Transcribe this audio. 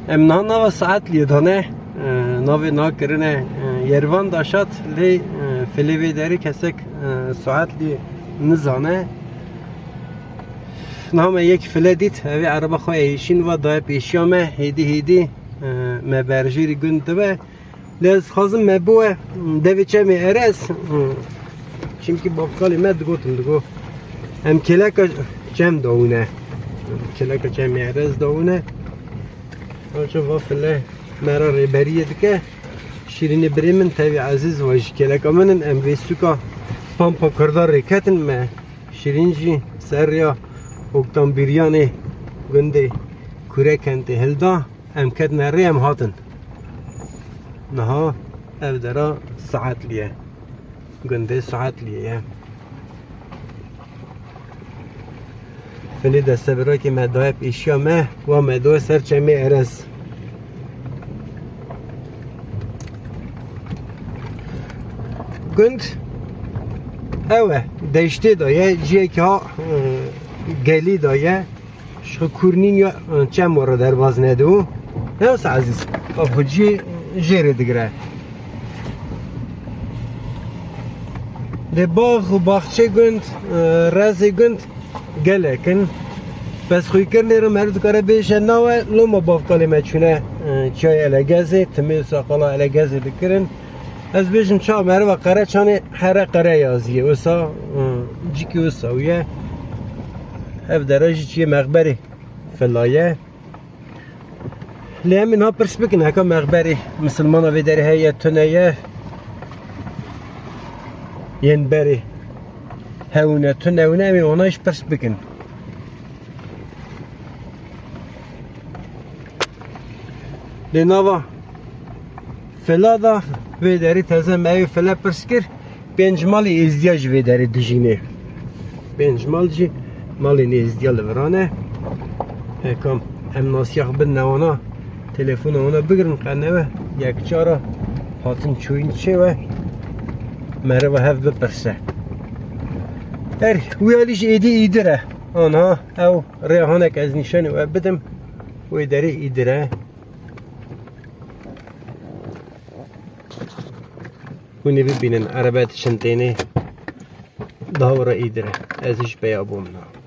امنا نو ساعت لیدانه نو نا کرنه یروان داشت لی فلیوی داری کسک ساعت لی نزانه نام یک فله دید اوی عربه خواه ایشین و دای پیشیامه هیدی مبرجیری گنده و لیز خازم مبوه دوی چه می ارز چیمکی بابکالی مد دگو هم کلکا جم داونه کلکا جم می ارز داونه آنچه وافله مرا ریبریه دکه شیرین بریمن تاوی عزیز واج کلکا منن ام ویستوکا پامپا کردار ریکتن ما شیرین جی سر یا اکتام بیریانه گنده کوره کنده هلدا ام کد نره ام هاتن نها او درا ساعت لیه گنده ساعت لیه فلی دسته برای که مدوه پیشیا مه و مدوه سر چمی ارز گند اوه دشته دایه جیه که ها گلی دایه شخو کورنین یا چه مورا در باز ندو نوست عزیز خب جی جیره دگره ده باغ و باغچه گند رازی گند گله کن بس خوی کرنی رو مرد کاره بیشه نوه لو ما باف کالی چونه چای الگازی تمی ساقالا الگازی دکرن از بیشم چا مرد و قره چانه هر قره یازیه وسا جیکی وساویه اف دراجی چیه مقبری فلایه لی همین ها پرس بکن هکا مقبری مسلمان ها داری هیه تنیه ین بری هونه تنونه همی اونایش پرس بکن لی ناوا فلا دا وی داری تازه مایو فلا پرس کر پنج مالی ازدیاج وی داری دجینه پنج مال جی مالی ازدیال ورانه کام ام ناسیاق بن نوانا تلفون اونا بگرن قنوه یک چارا هاتن چوین چه و مره و هف بپرسه ویالیش ایدره آنها او ریحانک از نشانه و بدم وی داری ایدره ونی ببینن عربات شنطینه داورا ایدره ازش بیابومنا